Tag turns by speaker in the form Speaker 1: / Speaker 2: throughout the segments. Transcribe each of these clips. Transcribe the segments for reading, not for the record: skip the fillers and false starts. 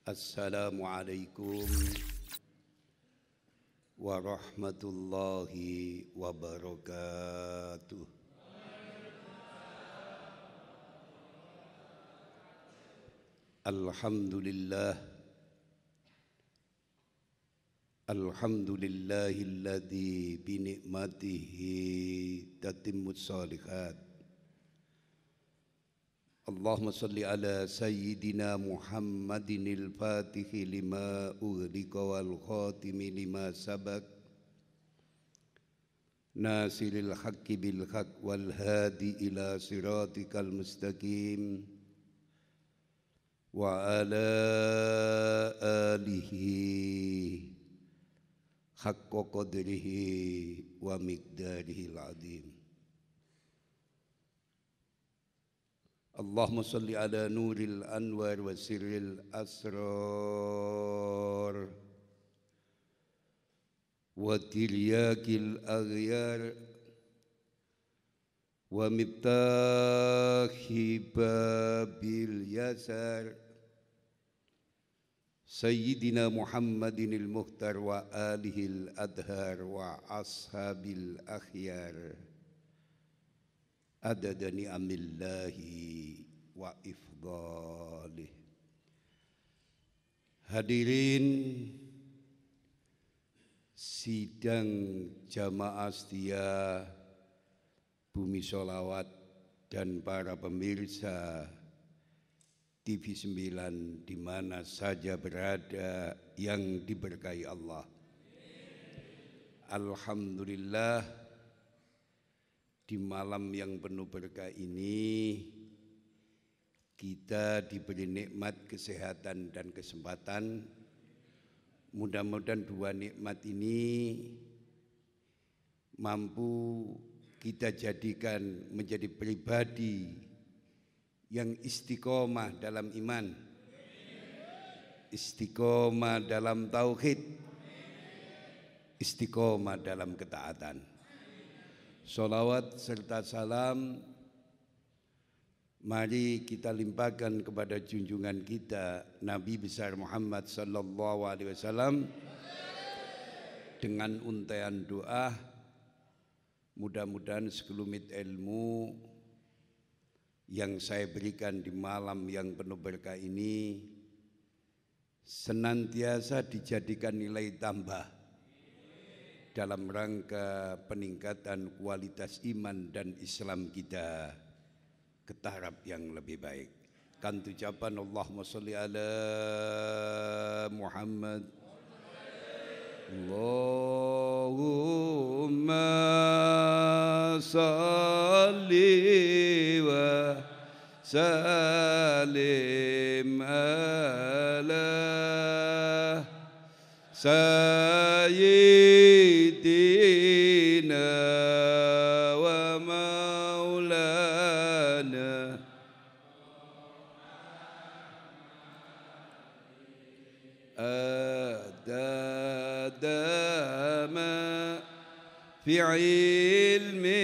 Speaker 1: Assalamualaikum warahmatullahi wabarakatuh. Alhamdulillah, alhamdulillahilladzi bi ni'matihi tatimmus shalihat. Allahumma salli ala sayyidina Muhammadinil fatihi lima ughliqa wal khatimi lima sabaq nasiril haqqi bil haqq wal hadi ila siratikal mustaqim wa ala alihi haqqa qadrihi wa miqdarihil azim. Allahumma salli ala nuril anwar wa sirril asrar wa tiryakil aghyar wa miftahi babil yasar Sayyidina Muhammadinil muhtar wa alihil adhar wa ashabil akhyar adada ni'amillahi wa ifdalih. Hadirin sidang jamaah setia Bumi Sholawat dan para pemirsa TV 9 di mana saja berada yang diberkahi Allah. Alhamdulillah, di malam yang penuh berkah ini kita diberi nikmat kesehatan dan kesempatan. Mudah-mudahan dua nikmat ini mampu kita jadikan menjadi pribadi yang istiqomah dalam iman, istiqomah dalam tauhid, istiqomah dalam ketaatan. Sholawat serta salam mari kita limpahkan kepada junjungan kita Nabi besar Muhammad sallallahu alaihi wasallam dengan untaian doa. Mudah-mudahan sekelumit ilmu yang saya berikan di malam yang penuh berkah ini senantiasa dijadikan nilai tambah dalam rangka peningkatan kualitas iman dan Islam kita ke taraf yang lebih baik. Kan ucapan Allahumma sholli ala Muhammad. Allahumma sholli wa sallim ala Sayyidina wa maulana adadama fi ilmillahi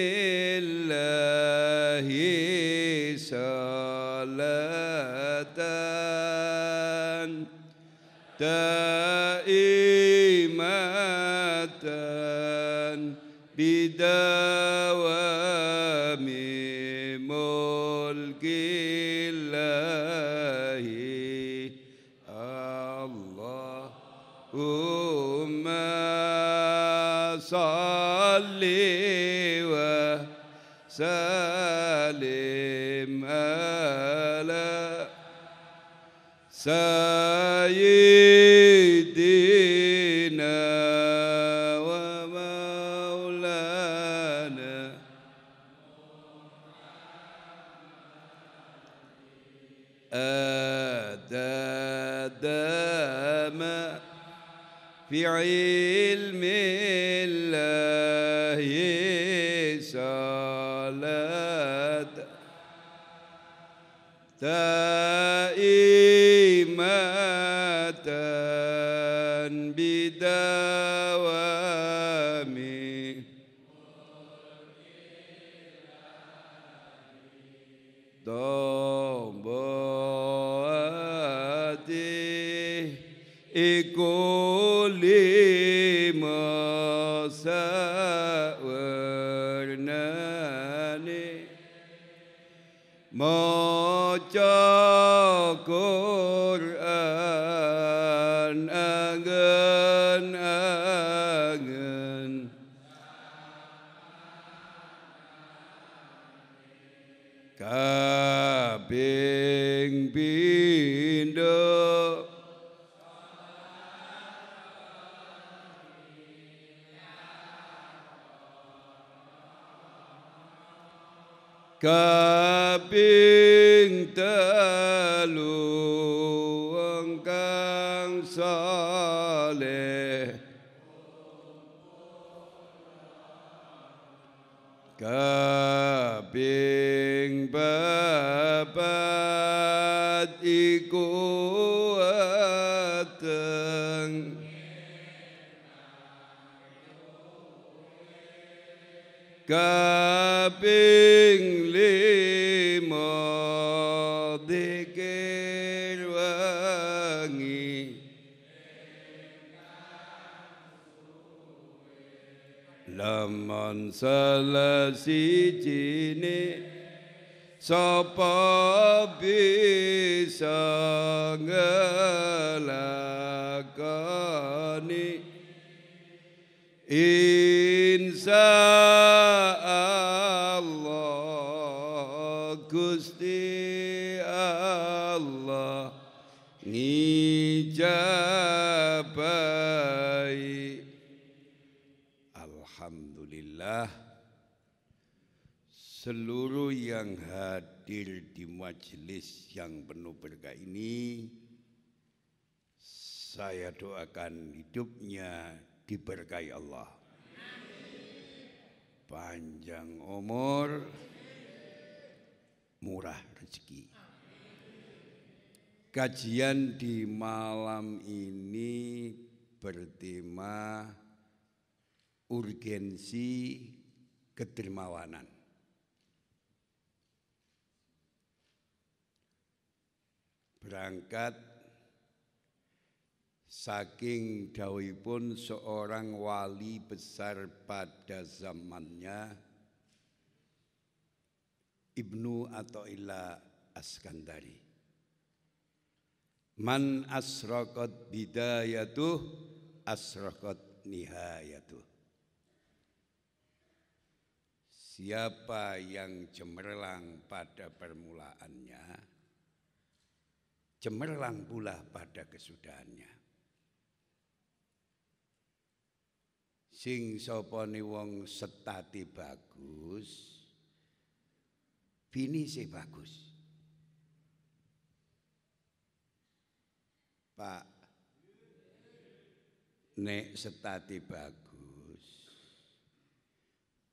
Speaker 1: salatan daimatan bidawami mulkillahi Allahumma salli wa sallim ala Sayyidina wa maulana adadama fi ilmillahi salat daimatan bidawami tombo hati maca Quran angen-angen kaping pindho kaping telu wong kang saleh kaping papat iku ateng kaping lima dzikir wangi lamun salah sijine sapa bisa ngelakoni insya Allah Gusti Allah ngijabai. Alhamdulillah, seluruh yang hadir di majelis yang penuh berkah ini, saya doakan hidupnya diberkahi Allah. Panjang umur, murah rezeki. Kajian di malam ini bertema urgensi kedermawanan. Berangkat saking dawuhipun seorang wali besar pada zamannya, Ibnu Athaillah Askandari. Man asraqat bidayatuh asraqat nihayatuh. Siapa yang cemerlang pada permulaannya, cemerlang pula pada kesudahannya. Sing sopone wong setati bagus, finise bagus. Pak, nek setati bagus,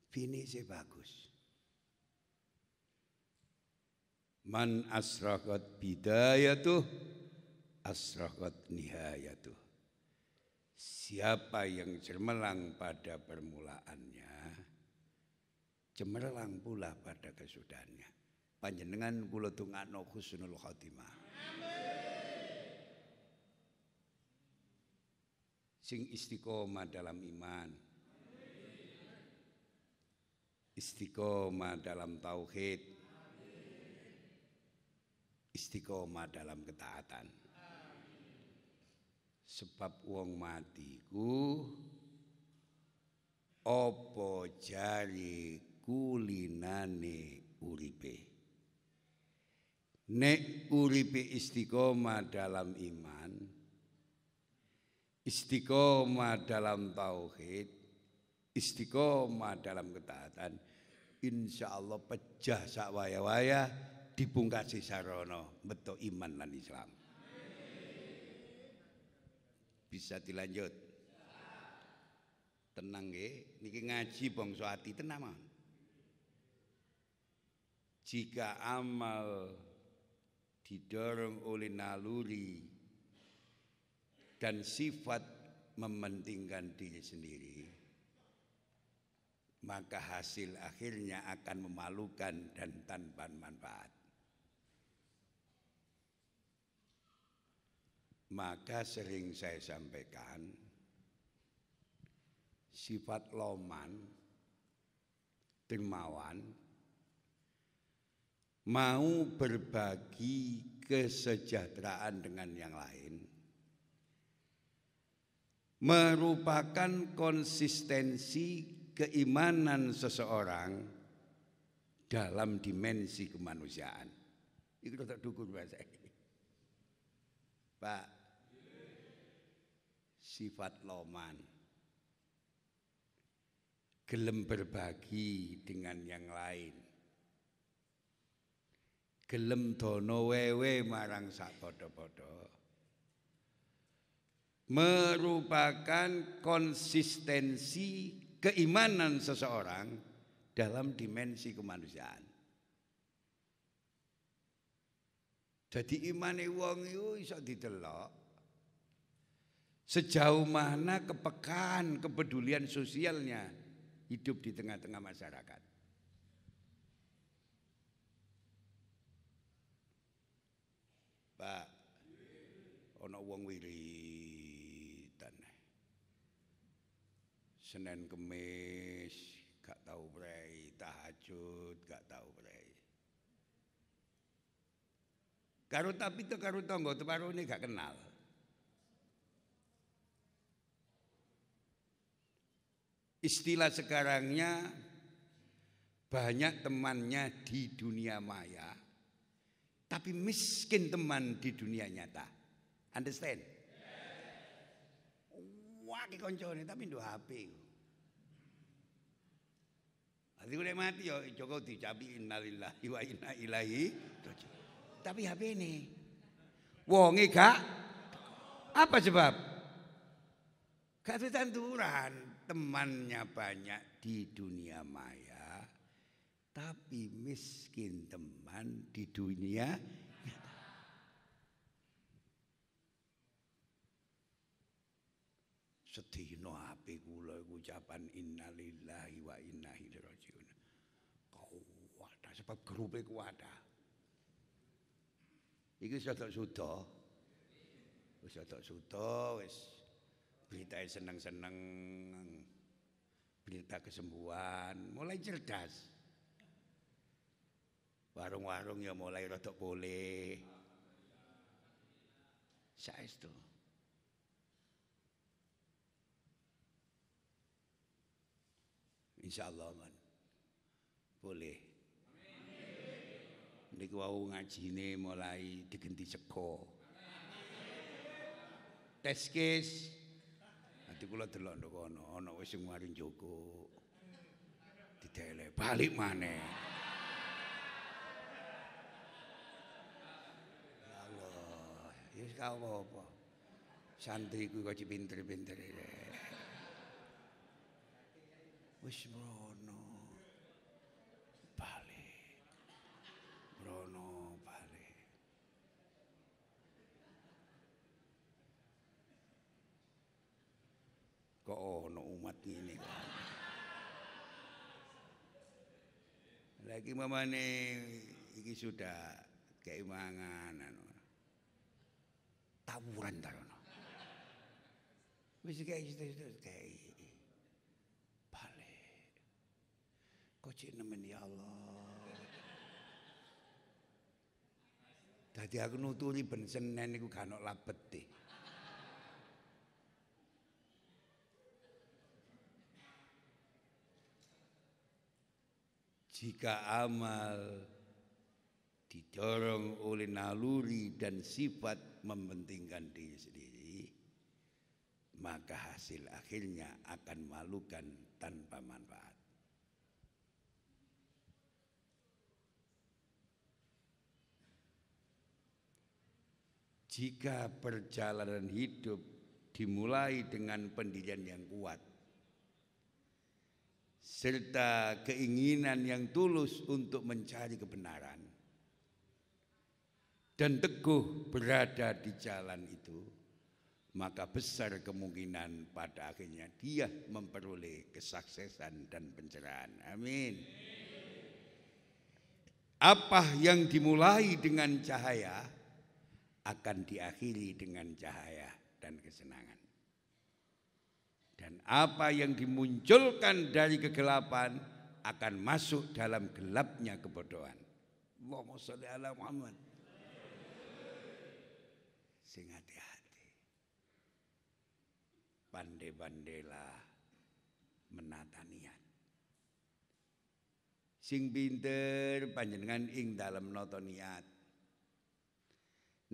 Speaker 1: finise bagus. Man asraqat bidayatuh asraqat nihayatuh. Siapa yang cemerlang pada permulaannya, cemerlang pula pada kesudahannya. Panjenengan kula tungakno husnul khotimah. Sing istiqomah dalam iman, istiqomah dalam tauhid, istiqomah dalam ketaatan. Sebab wong mati ku apa jari kulinane uripe. Nek uripe istiqomah dalam iman, istiqomah dalam tauhid, istiqomah dalam ketaatan, insya Allah pejah sak waya-waya dipungkasi sarono beto iman lan Islam. Bisa dilanjut. Tenang nggih, niki ngaji bangsa ati tenang. Jika amal didorong oleh naluri dan sifat mementingkan diri sendiri, maka hasil akhirnya akan memalukan dan tanpa manfaat. Maka sering saya sampaikan, sifat loman, dermawan, mau berbagi kesejahteraan dengan yang lain merupakan konsistensi keimanan seseorang dalam dimensi kemanusiaan. Itu tak dukur bahasa. Pak, sifat loman, gelem berbagi dengan yang lain, gelem dono wewe marang sak padha-padha, merupakan konsistensi keimanan seseorang dalam dimensi kemanusiaan. Jadi imane wong iku iso didelok sejauh mana kepekaan, kepedulian sosialnya hidup di tengah-tengah masyarakat. Pak, ana wong wiritan. Senin Kemis gak tau prei, tahajud gak tau prei. Karo tapi itu karo tangga teparone gak kenal. Istilah sekarangnya banyak temannya di dunia maya, tapi miskin teman di dunia nyata. Understand? Wah, ki koncone tapi nduk HP. Nanti udah mati ya Joko dicapi innalillahi wa inna ilaihi raji'un. Tapi HP ini wonge gak apa sebab? Gak tanduran. Temannya banyak di dunia maya, tapi miskin teman di dunia nyata. Sedina HP kula ucapan innalillahi wa inna ilaihi raji'un. Kuwat sebab grupe kuwat. Iki sudah wis berita seneng-seneng, berita kesembuhan, mulai cerdas. Warung-warung ya mulai rodok boleh. Saestu. Insyaallah man. Boleh. Niku wau ngajine mulai digenti sego. Tes case. Nanti kula delok ndok kono, ana wis sing mari njogo. Didele balik maneh. Ya Allah, ya wis ka apa. Santri ku kok pinter-pinter. Wis mrono. Balik. Kok ono umat ini kok. Lagi mamane iki sudah keimangan tawuran tarono. Wis kayak balik. Kok cek nemen ya Allah. Dadi aku nuturi ben Senin niku gak ono labete. Jika amal didorong oleh naluri dan sifat mementingkan diri sendiri, maka hasil akhirnya akan memalukan tanpa manfaat. Jika perjalanan hidup dimulai dengan pendirian yang kuat, serta keinginan yang tulus untuk mencari kebenaran dan teguh berada di jalan itu, maka besar kemungkinan pada akhirnya dia memperoleh kesuksesan dan pencerahan. Amin. Apa yang dimulai dengan cahaya akan diakhiri dengan cahaya dan kesenangan. Dan apa yang dimunculkan dari kegelapan akan masuk dalam gelapnya kebodohan. Allahumma sholli ala Muhammad. Sing hati-hati. Pandai-pandailah menata niat. Sing pinter panjenengan ing dalam nata niat.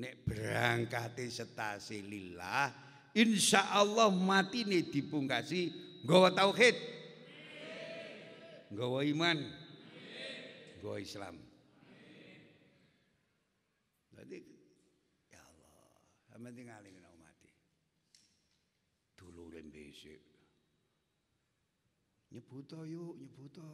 Speaker 1: Nek berangkate setase lillah, insyaallah matine dipungkasi nggawa tauhid. Nggawa iman. Nggawa Islam. Jadi ya Allah, sampeyan tingali kena mati. Dulure mbesik. Nyebuto yuk, nyebuto.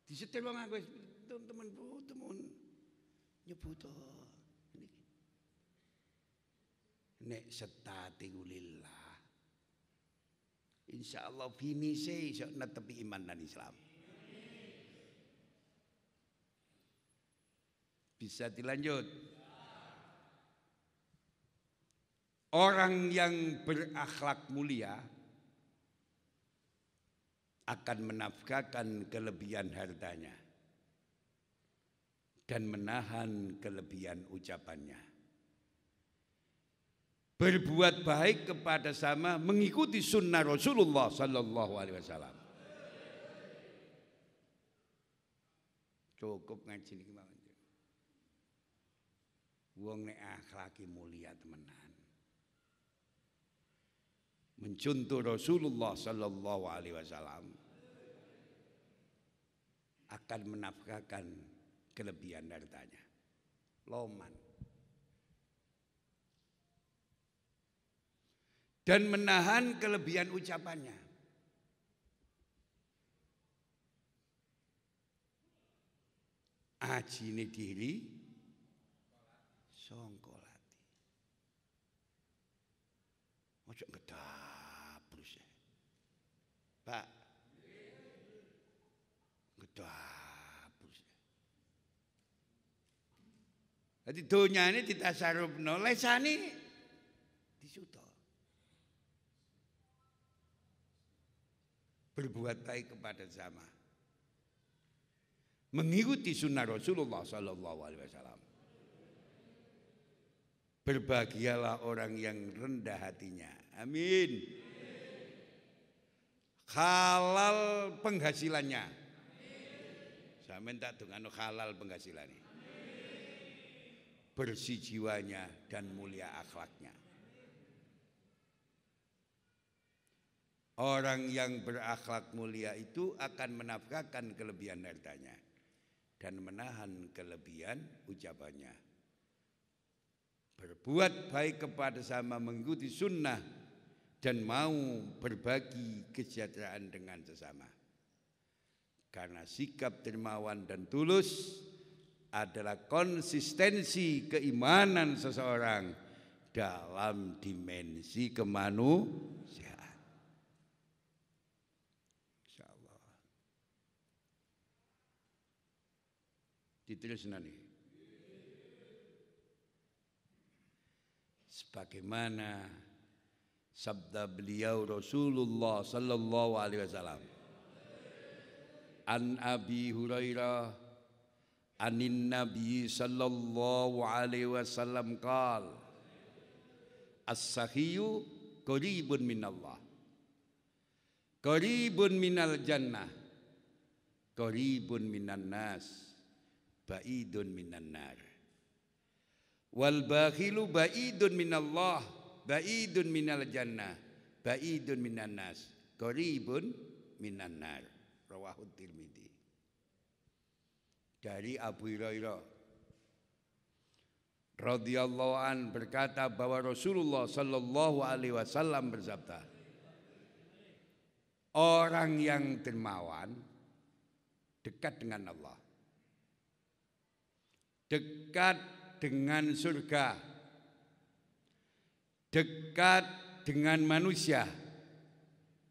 Speaker 1: Disetel wong aku temen nyebuto. Nek setati lillah. Insyaallah finise iso netepi iman dan Islam. Bisa dilanjut. Orang yang berakhlak mulia akan menafkahkan kelebihan hartanya dan menahan kelebihan ucapannya. Berbuat baik kepada sama, mengikuti sunnah Rasulullah Sallallahu Alaihi Wasallam. Cukup ngaji niki mawon. Wong nek akhlaki mulia temenan. Mencontoh Rasulullah Sallallahu Alaihi Wasallam akan menafkahkan kelebihan hartanya. Loman. Dan menahan kelebihan ucapannya. Ajine diri songkolati. Ojo ngedabrus ya. Pak. Ngedabrus ya. Jadi donyane ditasarufno, lesane disuto. Berbuat baik kepada sama. Mengikuti sunnah Rasulullah Sallallahu Alaihi Wasallam. Berbahagialah orang yang rendah hatinya. Amin. Halal penghasilannya. Saya minta dongano halal penghasilannya. Bersih jiwanya dan mulia akhlaknya. Orang yang berakhlak mulia itu akan menafkahkan kelebihan hartanya dan menahan kelebihan ucapannya. Berbuat baik kepada sama, mengikuti sunnah dan mau berbagi kesejahteraan dengan sesama. Karena sikap dermawan dan tulus adalah konsistensi keimanan seseorang dalam dimensi kemanusiaan. Diteruskan nih. Sebagaimana sabda beliau Rasulullah Sallallahu Alaihi Wasallam. An Abi Hurairah anin Nabi Sallallahu Alaihi Wasallam qal as-sahiyu qaribun minallah, qaribun minal jannah, qaribun minan nas, ba'idun minan nar. Wal bakhilu ba'idun minallah, ba'idun minal jannah, ba'idun minan nas, qaribun minan nar. Rawahu Tirmidzi. Dari Abu Hurairah radhiyallahu an berkata bahwa Rasulullah sallallahu alaihi wasallam bersabda, orang yang dermawan dekat dengan Allah, dekat dengan surga, dekat dengan manusia,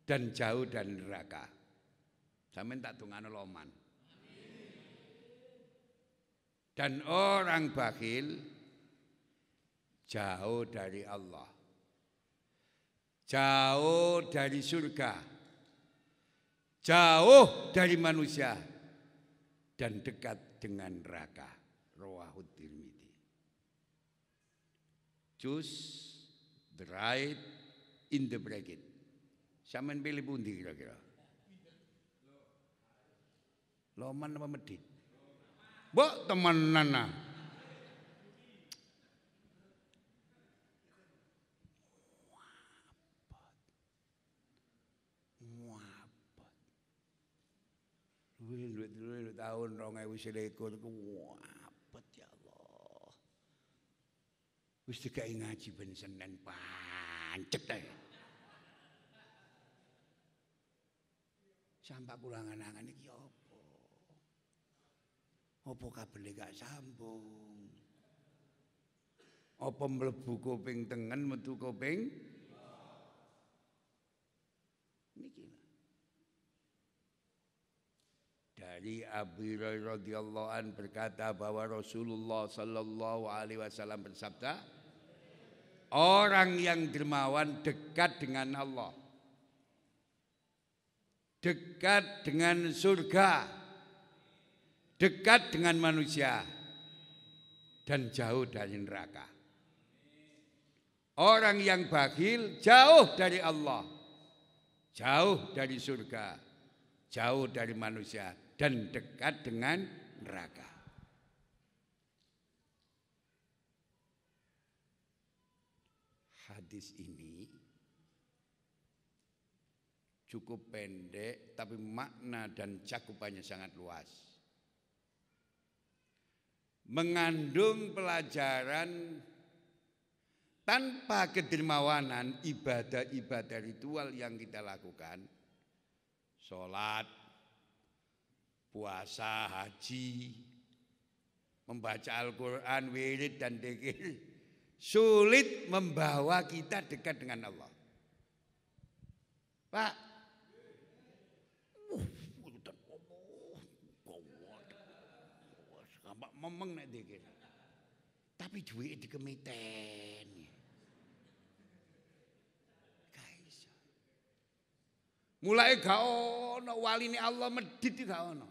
Speaker 1: dan jauh dari neraka. Sampeyan tak dongano loman. Dan orang bakhil jauh dari Allah, jauh dari surga, jauh dari manusia, dan dekat dengan neraka. Rawahut Tirmidzi. Choose the right in the bracket. Sampeyan pilih pundi kira-kira? Loman apa medit? Mbok temenan nah. Luwih tahun 2021 ku wapet ya Allah. Wis dikai ngaji ben Senin pancet ae. Sampak kula angan-angan iki apa? Apa kabele gak sambung? Apa mlebu kuping tengen metu kuping? Niki. Dari Abu Hurairah radhiyallahu an berkata bahwa Rasulullah sallallahu alaihi wasallam bersabda, orang yang dermawan dekat dengan Allah, dekat dengan surga, dekat dengan manusia, dan jauh dari neraka. Orang yang bakhil jauh dari Allah, jauh dari surga, jauh dari manusia, dan dekat dengan neraka. Hadis ini cukup pendek, tapi makna dan cakupannya sangat luas. Mengandung pelajaran tanpa kedermawanan ibadah-ibadah ritual yang kita lakukan, sholat, puasa, haji, membaca Al-Quran, wirid dan dzikir, sulit membawa kita dekat dengan Allah. Pak, memeng nek dzikir. Tapi duit dikemiten. Guys. Mulai gak ono waline Allah medit gak ono.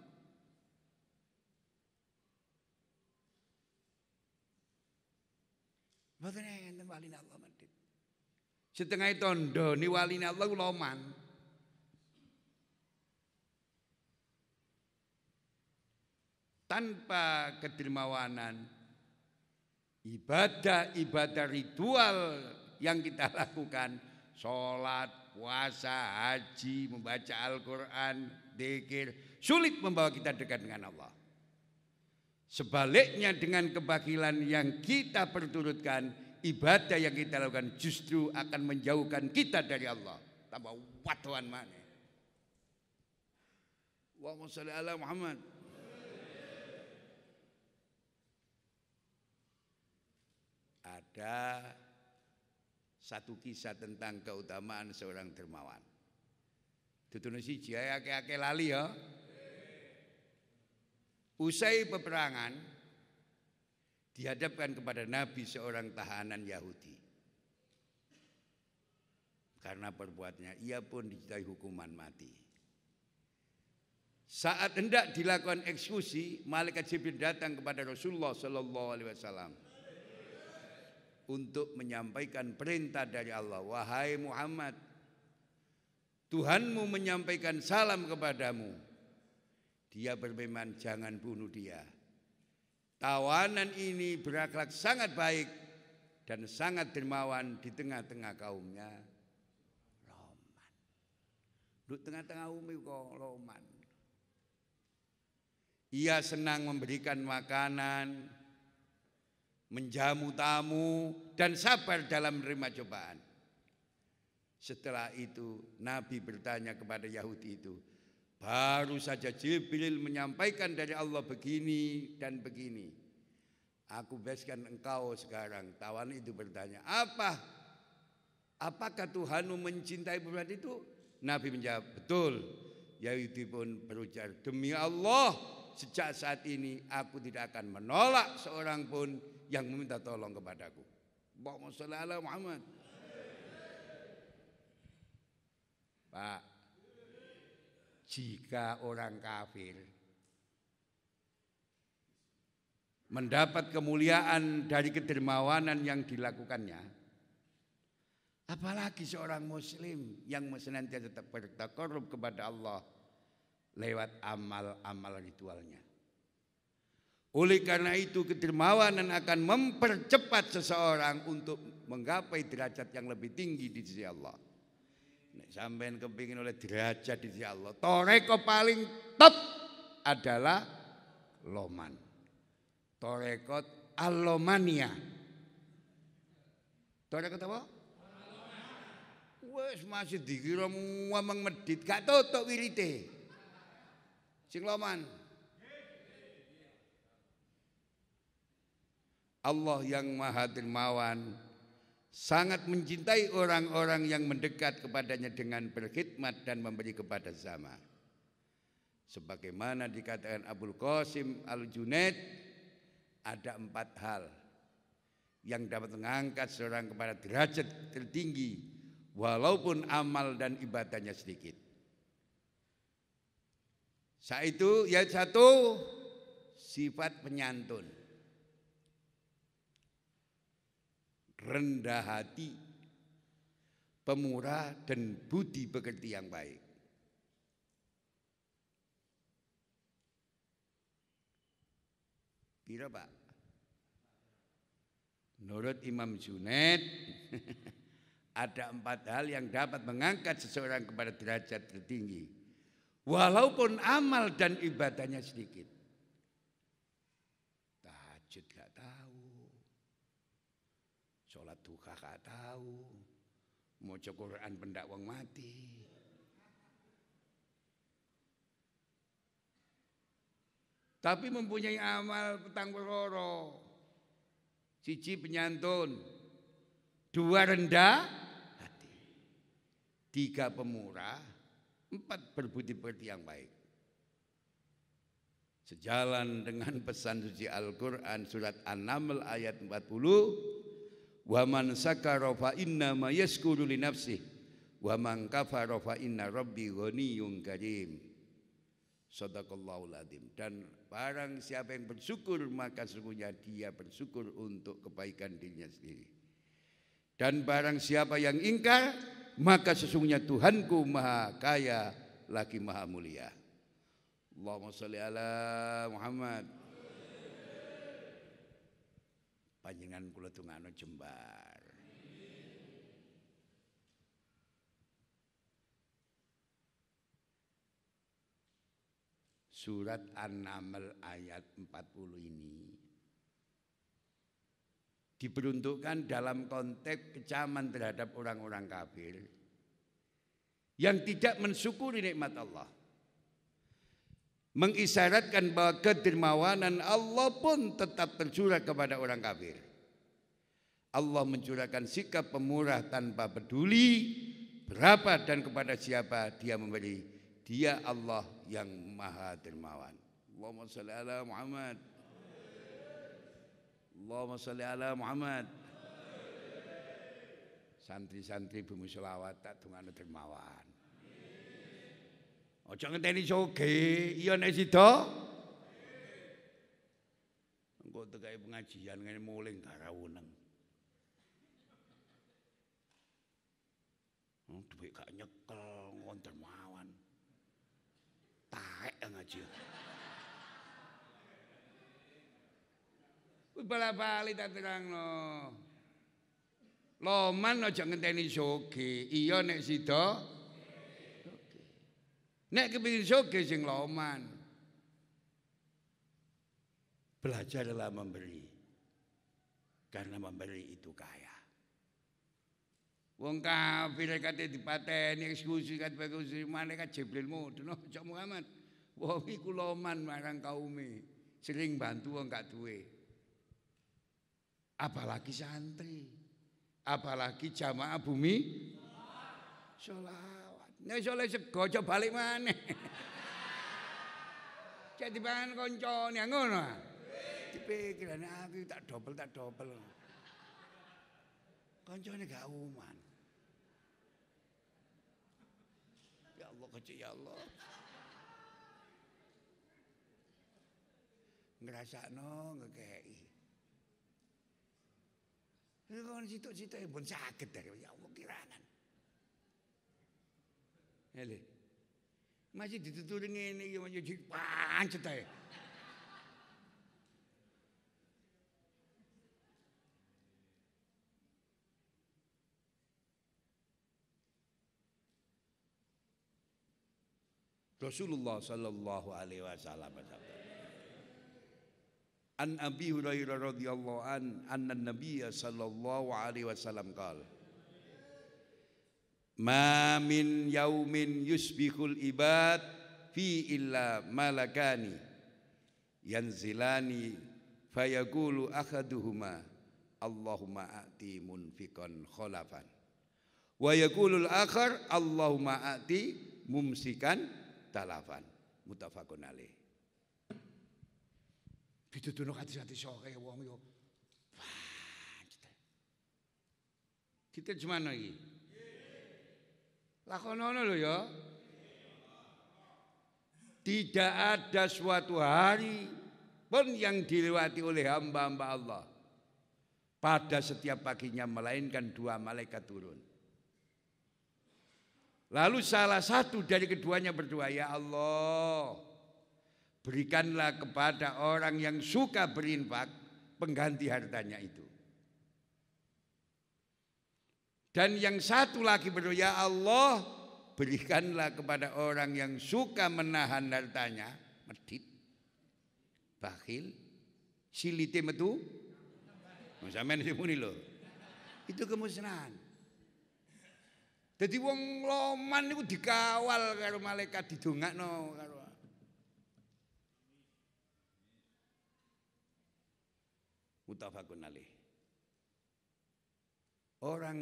Speaker 1: Mboten enten waline Allah medit. Setengah tondo ni waline Allah loman. Tanpa kedermawanan, ibadah-ibadah ritual yang kita lakukan, sholat, puasa, haji, membaca Al-Quran, dzikir, sulit membawa kita dekat dengan Allah. Sebaliknya dengan kebakilan yang kita perturutkan, ibadah yang kita lakukan justru akan menjauhkan kita dari Allah. Tambah watuan mana? Allahumma sholli ala Muhammad. Ada satu kisah tentang keutamaan seorang dermawan. Tutune siji akeh-akeh lali ya. Usai peperangan dihadapkan kepada Nabi seorang tahanan Yahudi. Karena perbuatannya ia pun dijatuhi hukuman mati. Saat hendak dilakukan eksekusi, malaikat Jibril datang kepada Rasulullah sallallahu alaihi wasallam untuk menyampaikan perintah dari Allah. Wahai Muhammad, Tuhanmu menyampaikan salam kepadamu. Dia berfirman, jangan bunuh dia. Tawanan ini berakhlak sangat baik dan sangat dermawan di tengah-tengah kaumnya. Loman. Di tengah-tengah kaum kok loman. Ia senang memberikan makanan, menjamu tamu, dan sabar dalam menerima cobaan. Setelah itu Nabi bertanya kepada Yahudi itu, baru saja Jibril menyampaikan dari Allah begini dan begini. Aku bebaskan engkau sekarang. Tawan itu bertanya, apakah Tuhanmu mencintai perbuatan itu? Nabi menjawab, betul. Yahudi pun berujar, demi Allah, sejak saat ini aku tidak akan menolak seorang pun yang meminta tolong kepadaku. Allahumma sholli ala Muhammad. Pak, jika orang kafir mendapat kemuliaan dari kedermawanan yang dilakukannya, apalagi seorang muslim yang senantiasa tetap bertakarrub kepada Allah lewat amal-amal ritualnya. Oleh karena itu kedermawanan akan mempercepat seseorang untuk menggapai derajat yang lebih tinggi di sisi Allah. Nek sampean kepingin oleh derajat di sisi Allah, toreko paling top adalah loman. Torekot alomania. Torekot apa? Wes masih dikira ngomong medit, gak tutuk wirite. Sing loman. Allah yang Maha Dermawan sangat mencintai orang-orang yang mendekat kepadanya dengan berkhidmat dan memberi kepada sesama. Sebagaimana dikatakan Abul Qasim Al-Junaid, ada 4 hal yang dapat mengangkat seorang kepada derajat tertinggi walaupun amal dan ibadahnya sedikit. Saat itu ya 1, sifat penyantun, rendah hati, pemurah dan budi pekerti yang baik. Pira Pak? Menurut Imam Junaid ada 4 hal yang dapat mengangkat seseorang kepada derajat tertinggi walaupun amal dan ibadahnya sedikit. Tahajud gak tahu, sholat duha gak tahu, maca Quran pendak wong mati. Tapi mempunyai amal petang perkara. 1 penyantun, 2 rendah hati, 3 pemurah, 4 berbudi pekerti yang baik. Sejalan dengan pesan suci Al-Quran surat An-Naml ayat 40, wa man sakara fa inna ma yaskuru li nafsihi wa man kafara fa inna rabbi ghaniyyun karim. Shadaqallahul adzim. Dan barang siapa yang bersyukur maka sesungguhnya dia bersyukur untuk kebaikan dirinya sendiri. Dan barang siapa yang ingkar maka sesungguhnya Tuhanku maha kaya lagi maha mulia. Allahumma sholli ala Muhammad. Panjenengan kula tungano jembar. Surat An-Naml ayat 40 ini diperuntukkan dalam konteks kecaman terhadap orang-orang kafir yang tidak mensyukuri nikmat Allah. Mengisyaratkan bahwa kedermawanan Allah pun tetap tercurah kepada orang kafir. Allah mencurahkan sikap pemurah tanpa peduli berapa dan kepada siapa dia memberi. Dia Allah yang maha dermawan. Allahumma sholli ala Muhammad. Allahumma sholli ala Muhammad. Santri-santri bumi selawat tak dungane dermawan. Aja ngenteni soge, iya nek sida. Engko tekai pengajian ngene muling garawuneng. Duwe gak nyekel ngon dermawan. Taek ngaji. Wis bala-bali tak terangno. Loman aja ngenteni soge, iya nek sida. Nek kepengin soge sing loman. Belajarlah memberi. Karena memberi itu kaya. Wong kafir kate dipateni eksekusi kate eksekusi malaikat Jibrilmu dene aja Muhammad. Wong iku loman marang kaume, sering bantu wong gak duwe. Apalagi santri. Apalagi jamaah bumi sholawat. Nek soleh sego aja balik maneh. Cek dipangan kancane ngono. Dipikirane aku tak dobel. Kancane gak uman. Ya Allah kecil ya Allah. Ngrasakno ngekeki. Ini kon sitok-sitok pun saged ya Allah kiranan. Hele. Masih dituturi ngene iki masih dipancet ae. Rasulullah sallallahu alaihi wasallam An Abi Hurairah radhiyallahu anna Nabiy sallallahu alaihi wasallam qala Ma min yaumin yusbihul ibad fi illa malakani yanzilani fayaqulu ahaduhuma Allahumma a'ti munfiqan khalafan wa yaqulul akhar Allahumma a'ti mumsikan talafan. Muttafaqun alaih. Pituturno hati-hati soke wong yo. Kita gimana iki? Lakonono lho ya. Tidak ada suatu hari pun yang dilewati oleh hamba-hamba Allah pada setiap paginya melainkan dua malaikat turun. Lalu salah satu dari keduanya berdoa, ya Allah, berikanlah kepada orang yang suka berinfak pengganti hartanya itu. Dan yang satu lagi berdoa, ya Allah, berikanlah kepada orang yang suka menahan hartanya, medit, bakhil, silite metu, sampeyan muni lho. Itu kemusnahan. Jadi wong loman niku dikawal karo malaikat didongakno karo. Muttafaqun alaih. Orang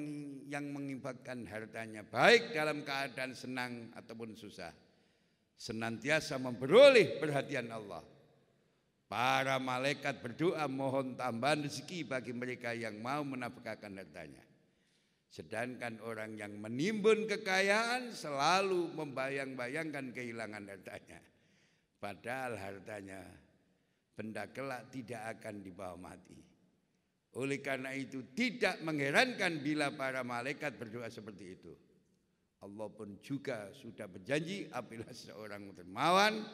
Speaker 1: yang menginfakkan hartanya baik dalam keadaan senang ataupun susah senantiasa memperoleh perhatian Allah. Para malaikat berdoa mohon tambahan rezeki bagi mereka yang mau menafkahkan hartanya. Sedangkan orang yang menimbun kekayaan selalu membayang-bayangkan kehilangan hartanya. Padahal hartanya benda kelak tidak akan dibawa mati. Oleh karena itu tidak mengherankan bila para malaikat berdoa seperti itu. Allah pun juga sudah berjanji apabila seorang dermawan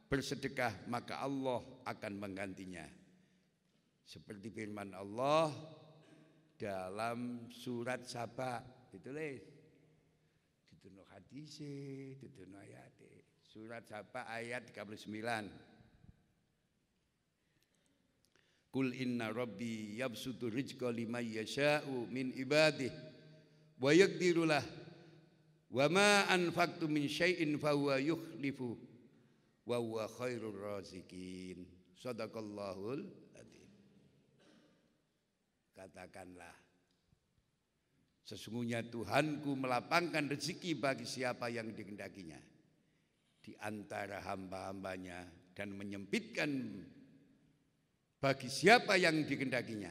Speaker 1: bersedekah maka Allah akan menggantinya. Seperti firman Allah dalam surat Saba, ditulis dituno hadise, dituno ayate. Surat Saba ayat 39. Qul inna rabbi yabsutu rizqa liman yasha'u min ibadihi wa yaqdiru lah wa ma anfaqtu min syai'in fa huwa yukhlifu wa huwa khairur raziqin. Shadaqallahul adzim. Katakanlah, sesungguhnya Tuhanku melapangkan rezeki bagi siapa yang dikehendakinya di antara hamba-hambanya dan menyempitkan bagi siapa yang dikehendakinya.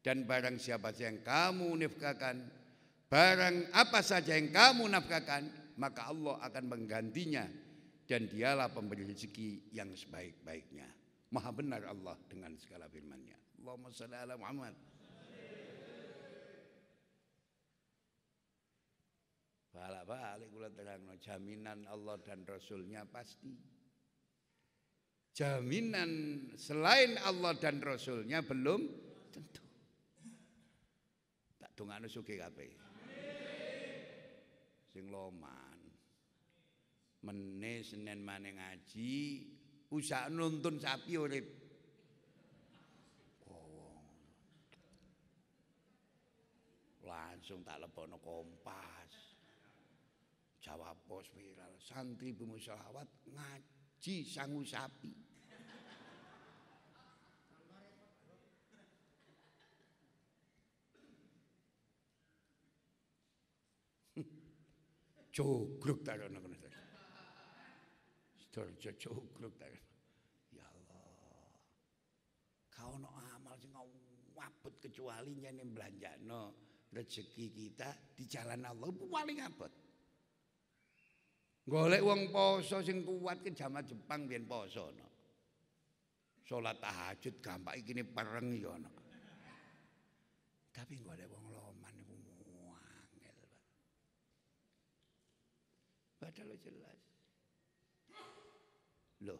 Speaker 1: Dan barang siapa saja yang kamu nafkahkan, barang apa saja yang kamu nafkahkan, maka Allah akan menggantinya dan dialah pemberi rezeki yang sebaik-baiknya. Maha benar Allah dengan segala firman-Nya. Allahumma shalli ala Muhammad. Balik kula terangno jaminan Allah dan Rasulnya pasti. Jaminan selain Allah dan Rasulnya belum tentu. Tak dongakno sugih kabeh. Sing loman. Meneh Senin maneh ngaji, usaha nuntun sapi urip. Langsung tak lebono Kompas. Jawab pos viral, santri bermusyawarah ngaji sangu sapi. Cugruk tarono kono. Sedherjo cugruk tarono. Ya Allah. Kau ono amal sing ngawabut kecuali nyene belanjano rezeki kita di jalan Allah paling abot. Golek wong poso sing kuat ke jaman Jepang biyen poso no. Salat tahajud gampang iki ne pereng ya no. Tapi golek wong loman iku angel. Padahal jelas. Loh.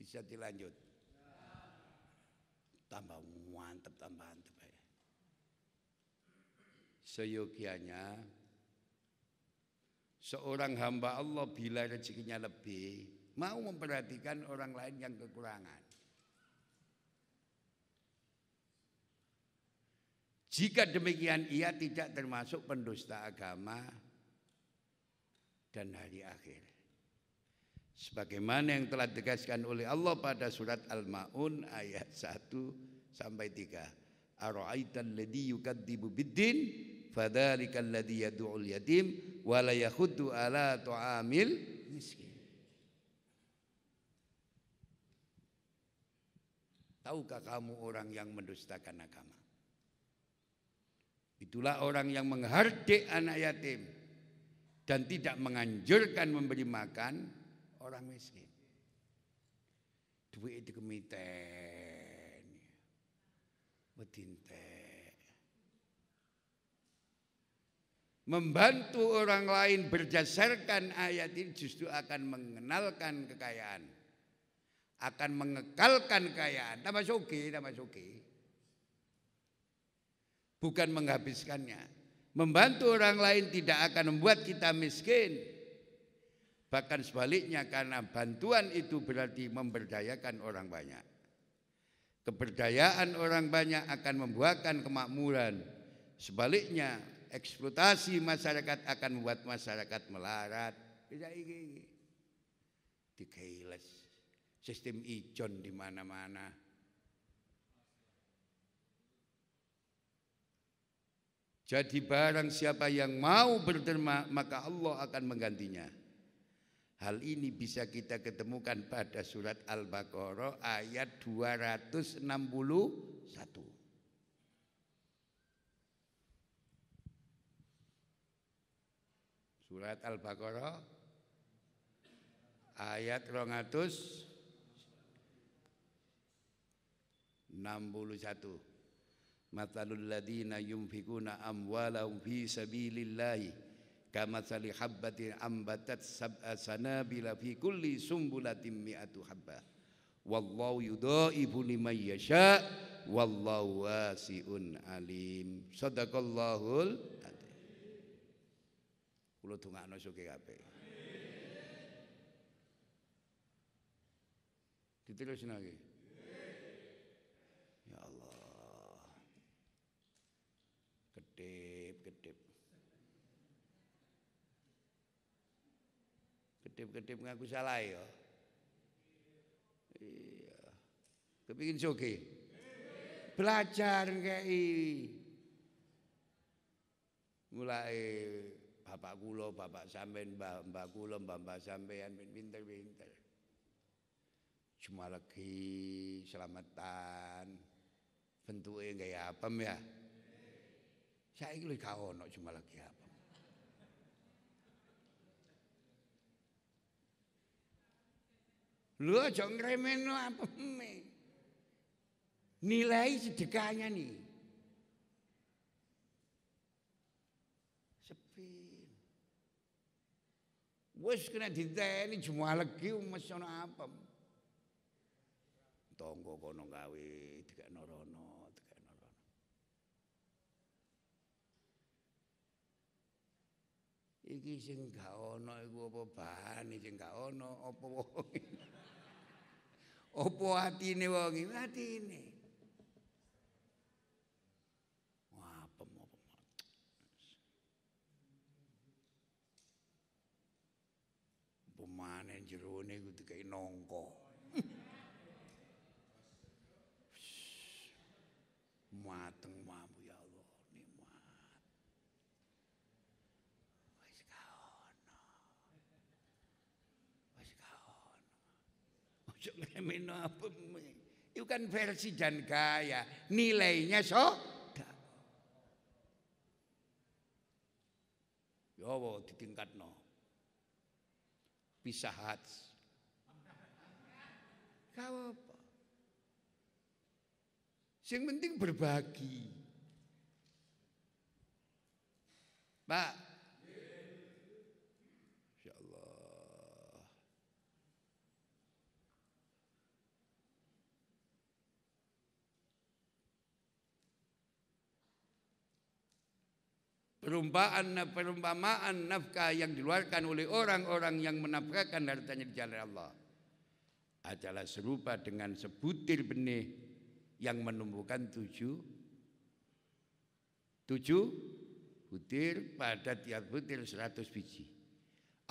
Speaker 1: Bisa dilanjut. Tambah mantep. Seyogianya seorang hamba Allah bila rezekinya lebih mau memperhatikan orang lain yang kekurangan. Jika demikian ia tidak termasuk pendusta agama dan hari akhir. Sebagaimana yang telah ditegaskan oleh Allah pada surat Al-Ma'un ayat 1 sampai 3. Ara'aital ladzi yukadzibu biddin fadzalikal ladzi yad'ul yatim wa la yakhuddu ala ta'amil miskin. Tahukah kamu orang yang mendustakan agama? Itulah orang yang menghardik anak yatim dan tidak menganjurkan memberi makan orang miskin. Duit dikemiten, bedintek. Membantu orang lain berdasarkan ayat ini justru akan mengenalkan kekayaan, akan mengekalkan kekayaan. Tambah sugih. Bukan menghabiskannya. Membantu orang lain tidak akan membuat kita miskin. Bahkan sebaliknya karena bantuan itu berarti memberdayakan orang banyak. Keberdayaan orang banyak akan membuahkan kemakmuran. Sebaliknya eksploitasi masyarakat akan membuat masyarakat melarat. Bisa iki. Dikeiles. Sistem ijon di mana-mana. Jadi barang siapa yang mau berderma maka Allah akan menggantinya. Hal ini bisa kita ketemukan pada surat Al-Baqarah ayat 261. Surat Al-Baqarah ayat 261. Matsalul ladzina yunfikuna amwalahum fi sabilillahi kamatsali habbatin ambatat sab'a sanabila fi kulli sumbulatin mi'atu habbah wallahu yudhaifu liman yasha wallahu wasi'un alim. Shadaqallahul adzim. Kula dongakno sugih kabeh. Diterusna iki. Ya Allah. Kedip ngaku salah ya. Iya. Kepingin sugih. Belajar ngei. Mulai bapak kula, bapak sampean, mbak kula, mbak sampean pinter-pinter. Cuma lagi selamatan. Bentuke gaya apem ya. Saiki lho gak ono cuma lagi apem. Lu aja ngremeno apeme. Nilai sedekahnya nih. Sepi. Wes kena diteni cuma lagi mesti ono apem. Tonggo kono gawe dikekno rono. Iki sing gak ono iku apa bahane sing gak ono apa wong. Apa atine wong iki atine. Wah, apa. Pemane jerone iku dikai nongko. Ngemeno apa? Itu kan versi dan gaya, nilainya sedekah. Ya Allah ditingkatno. Pisahat. Kau apa? Yang penting berbagi. Pak. Insyaallah. Perumpamaan nafkah yang dikeluarkan oleh orang-orang yang menafkahkan hartanya di jalan Allah adalah serupa dengan sebutir benih yang menumbuhkan tujuh butir, pada tiap butir 100 biji.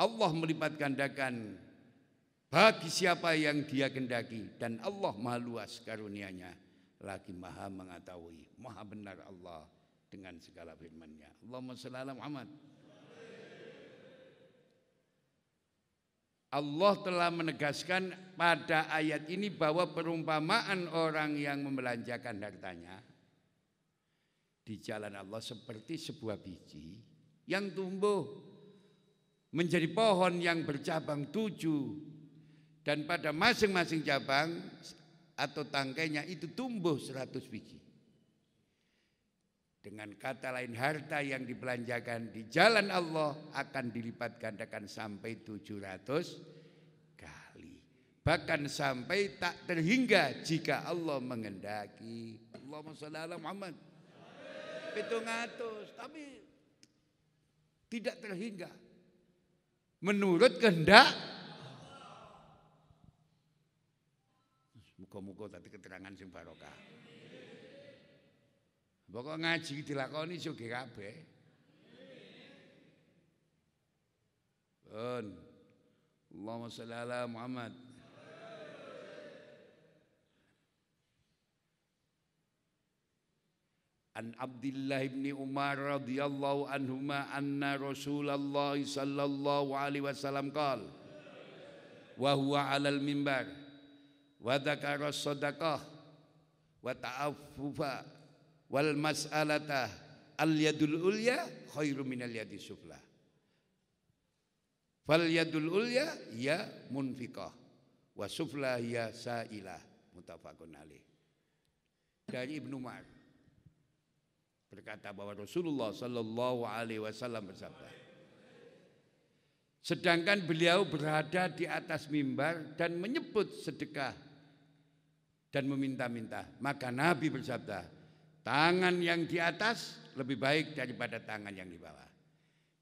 Speaker 1: Allah melipat gandakan bagi siapa yang Dia kehendaki, dan Allah maha luas karunia-Nya, lagi maha mengetahui, maha benar Allah dengan segala firman-Nya. Allahumma shalli ala Muhammad. Allah telah menegaskan pada ayat ini bahwa perumpamaan orang yang membelanjakan hartanya di jalan Allah seperti sebuah biji yang tumbuh menjadi pohon yang bercabang 7, dan pada masing-masing cabang atau tangkainya itu tumbuh 100 biji. Dengan kata lain, harta yang dibelanjakan di jalan Allah akan dilipat gandakan sampai 700 kali. Bahkan sampai tak terhingga jika Allah menghendaki. Allahumma shalli ala Muhammad. 700, tapi tidak terhingga. Menurut kehendak. Muga-muga tadi keterangan sing barokah. Pokok ngaji dilakoni sugih kabeh. Allahumma shalli ala Muhammad. An Abdullah bin Umar radhiyallahu anhuma anna Rasulullah sallallahu alaihi wasallam qala wa huwa 'alal mimbar wa dzakara shadaqah wa ta'affufa wal mas'alata al yadul ulya khairu minal yadi sufla. Fal yadul ulya ya munfiqah wa sufla ya sa'ilah. Muttafaqun alaih. Dari Ibnu Umar berkata bahwa Rasulullah sallallahu alaihi wasallam bersabda, sedangkan beliau berada di atas mimbar dan menyebut sedekah dan meminta-minta, maka Nabi bersabda, tangan yang di atas lebih baik daripada tangan yang di bawah.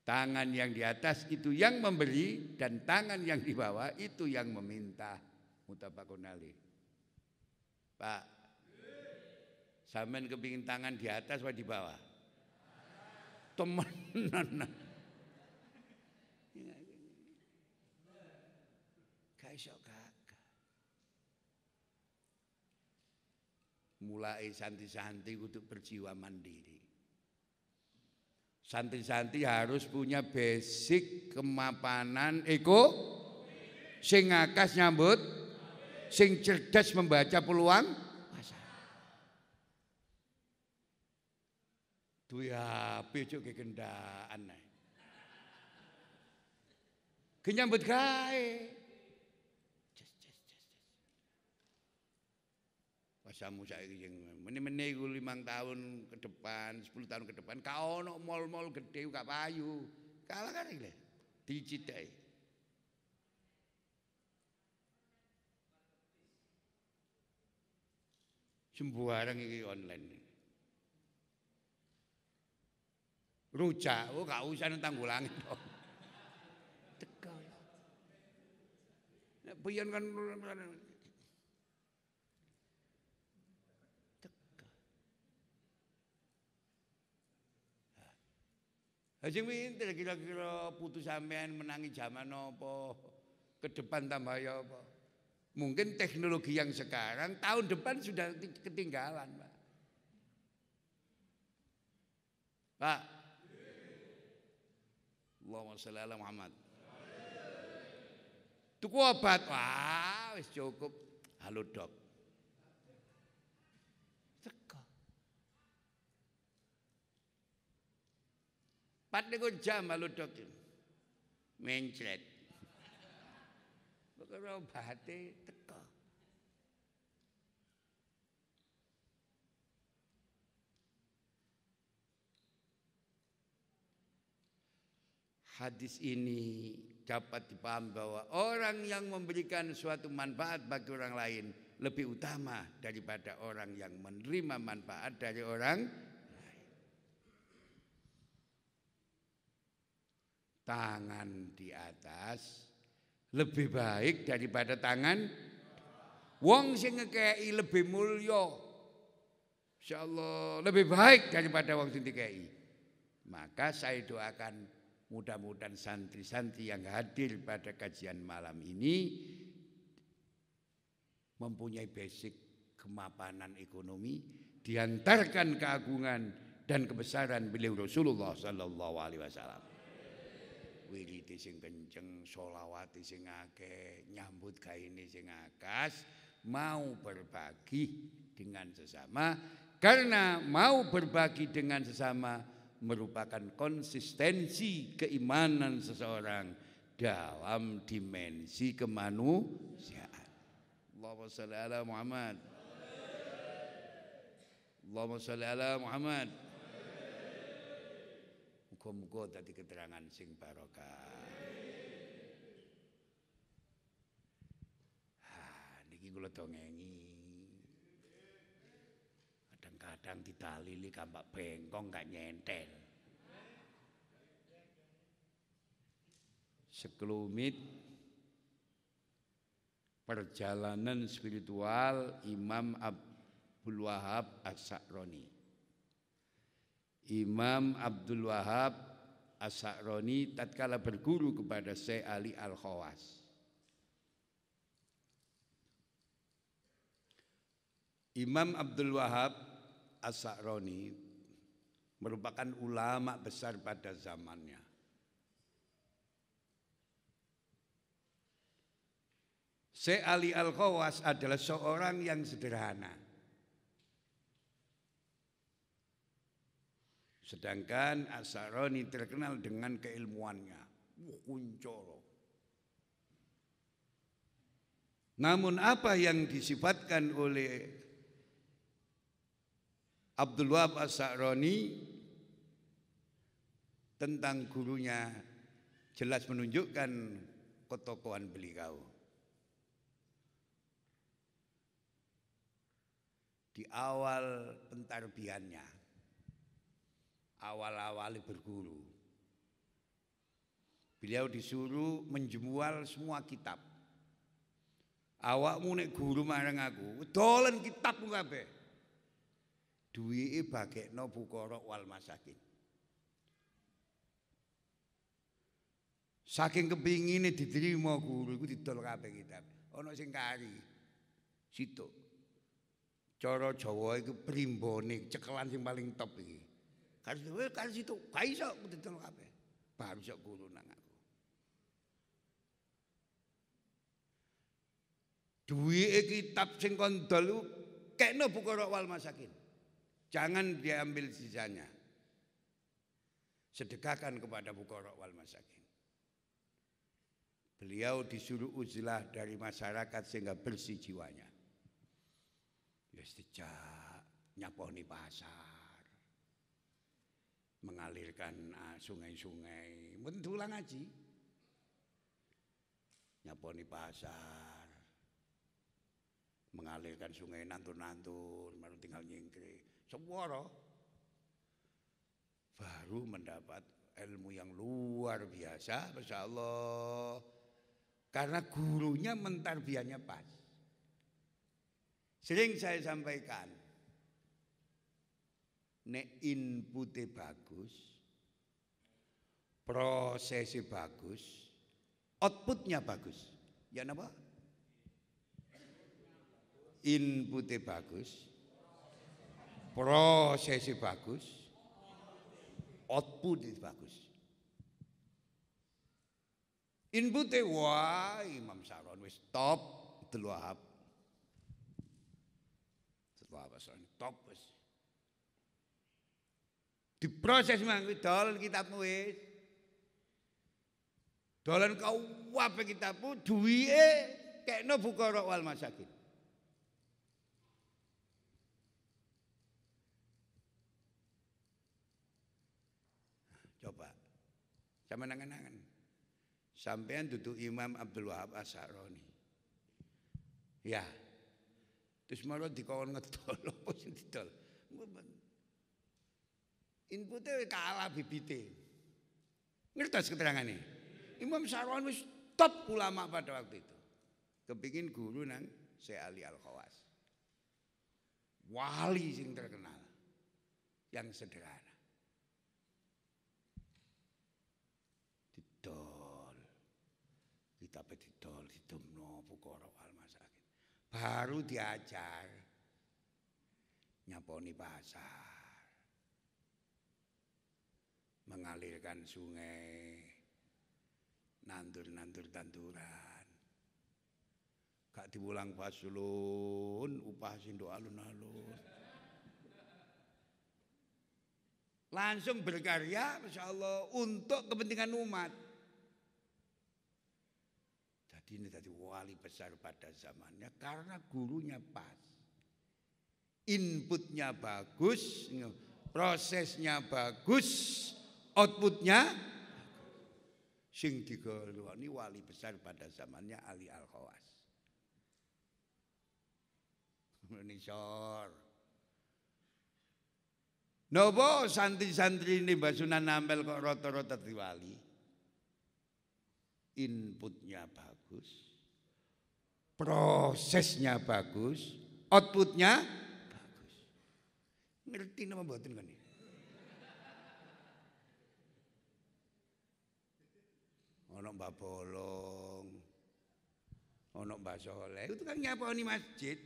Speaker 1: Tangan yang di atas itu yang memberi, dan tangan yang di bawah itu yang meminta. Muttafaqun alaih. Pak, sampean kepingin tangan di atas atau di bawah? Temenan. Kaisok kakak. Mulai santri-santri untuk berjiwa mandiri. Santri-santri harus punya basic kemapanan sing ngakas nyambut, sing cerdas membaca peluang pasar. Duwe HP cuk kegendaan. Kenyambut gawe. Pasamu saiki sing meneh-meneh iku 5 tahun ke depan, 10 tahun ke depan ka ono mall-mall gedhe gak payu. Kalah kan iki lho. Dicithiki. Sembarang iki online. Rujak, gak usah nang Tanggulangi to. Tegal. Nek biyen kan Sing pinter kira-kira putus sampean menangi zaman apa? Ke depan tambah ya apa? Mungkin teknologi yang sekarang tahun depan sudah ketinggalan, Pak. Pak. Allahumma shalli ala Muhammad. Tuku obat, wah wis cukup. Halo dok. Teko. Pat niku jam halo dok. Mencret. Pokoke obate teko. Hadis ini dapat dipahami bahwa orang yang memberikan suatu manfaat bagi orang lain lebih utama daripada orang yang menerima manfaat dari orang lain. Tangan di atas lebih baik daripada tangan. Wong sing ngekei lebih mulya. Insyaallah lebih baik daripada wong sing dikei. Maka saya doakan mudah-mudahan santri-santri yang hadir pada kajian malam ini mempunyai basic kemapanan ekonomi, diantarkan keagungan dan kebesaran beliau Rasulullah sallallahu alaihi wasallam. Wirite sing kenceng, sholawati sing akeh, nyambut gaene sing akas, mau berbagi dengan sesama, karena mau berbagi dengan sesama merupakan konsistensi keimanan seseorang dalam dimensi kemanusiaan. Allahumma shalli ala Muhammad. Allahumma shalli ala Muhammad. Muga-muga dadi keterangan sing barokah. Niki kula dongengi. Kadang ditalili kampak bengkong gak nyentel. Sekelumit perjalanan spiritual Imam Abdul Wahab As-Sa'roni. Imam Abdul Wahab As-Sa'roni tatkala berguru kepada Syekh Ali Al-Khawas. Imam Abdul Wahab As-Sa'roni merupakan ulama besar pada zamannya. Syekh Ali Al-Khawas adalah seorang yang sederhana. Sedangkan As-Sa'roni terkenal dengan keilmuannya. Kuncoro. Namun apa yang disifatkan oleh Abdul Wahab As-Sa'roni tentang gurunya jelas menunjukkan ketokohan beliau. Di awal pentarbiannya, awal-awal berguru, beliau disuruh menjemual semua kitab. Awakmu nek guru marang aku, dolen kitab kabeh. Duwike bagekno Fuqara wal Masakin. Saking kepingine diterima guru iku didol kabeh kitab. Ana sing kari. Situk. Cara Jawa iku primbone cekelan sing paling top iki. Kari situk, gak iso didol kabeh. Baru iso guru nang aku. Duwike kitab sing kondol kekno Fuqara wal Masakin. Jangan diambil sisanya. Sedekahkan kepada Fuqara wal Masakin. Beliau disuruh uzlah dari masyarakat sehingga bersih jiwanya. Ya sejak nyaponi pasar, mengalirkan sungai-sungai, mentulang ngaji, nyaponi pasar, mengalirkan sungai nantun-nantun, baru tinggal nyingkri. Semua baru mendapat ilmu yang luar biasa, Masya Allah. Karena gurunya mentarbiahnya pas. Sering saya sampaikan, nek inputnya bagus, prosesnya bagus, outputnya bagus. Ya napa? Inputnya bagus, prosesnya bagus, outputnya bagus. Inpute wah Imam Sa'roni wis top Abdul Wahab. Setelah Sa'roni top wis. Diproses mangke dol kitabmu wis. Dolan kuwabe kitabmu duwike kekno Fuqara wal Masakin. Coba. Sama nangan-nangan. Sampean duduk Imam Abdul Wahab As-Sa'roni. Ya. Terus malah dikon ngedol apa sing didol. Inpute kalah bibite. Ngertos keterangane. Imam Sa'roni wis top ulama pada waktu itu. Kepingin guru nang Syekh Ali Al-Khawas. Wali sing terkenal. Yang sederhana. Tapi didol didomno Fuqara wal Masakin. Baru diajar nyaponi pasar, mengalirkan sungai, nandur-nandur tanduran. Gak diulang fasulun, upah sindok alun-alun. Langsung berkarya, Masya Allah, untuk kepentingan umat. Ini tadi wali besar pada zamannya karena gurunya pas, inputnya bagus, prosesnya bagus, outputnya sing digoloni wali besar pada zamannya Ali Al-Khawas. Menisor. Nopo santri-santri ini Mbak Sunan Ampel kok rata-rata diwali? Inputnya bagus, prosesnya bagus, outputnya bagus. Ngerti nama mboten kan? Ono Mbak Bolong, ono Mbak Soleh, itu kan nyaponi masjid.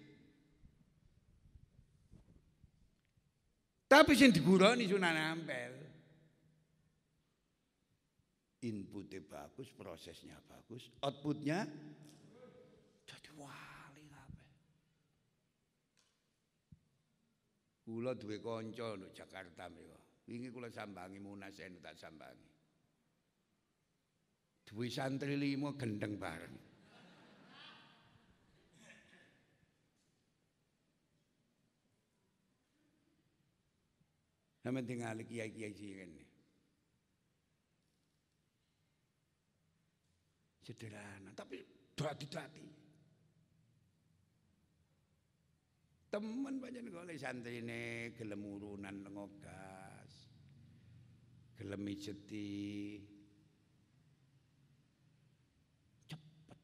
Speaker 1: Tapi sing diguroni Sunan Ampel. Inputnya bagus, prosesnya bagus, outputnya jadi wali kabeh. Kula duwe kanca nduk Jakarta mriku. Wingi kula sambangi Munas enu tak sambangi. Duwe santri 5 gendeng bareng. Sampe tinggal kiai-kiai sing sederhana, tapi dati-dati. Temen banyak golek santrine gelem urunan ngogas, gelem mijeti, cepet.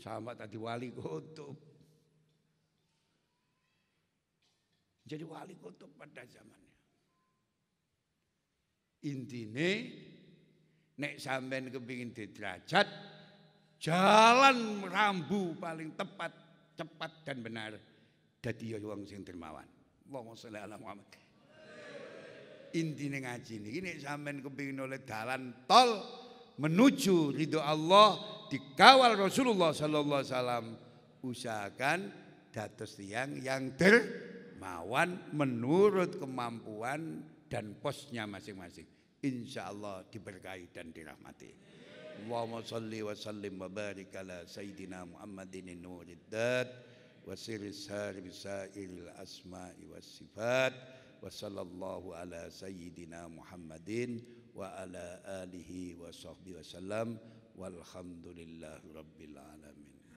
Speaker 1: Sama tadi wali kutub. Jadi wali kutub pada zamannya. Intine nek sampean kepingin di derajat, jalan rambu paling tepat, cepat dan benar dadi wong sing dermawan. Allahumma sholli ala Muhammad. Intine ngaji niki nek sampean kepingin oleh dalan tol menuju ridho Allah dikawal Rasulullah sallallahu alaihi wasallam, usahakan dados tiyang yang dermawan menurut kemampuan dan posnya masing-masing. Insyaallah diberkahi dan dirahmati. Allahumma shalli wa sallim wa barik ala sayyidina Muhammadin nurid dat wa sirris sairil asma'i was sifat wa sallallahu ala sayyidina Muhammadin wa ala alihi wa sahbihi wasallam walhamdulillahi rabbil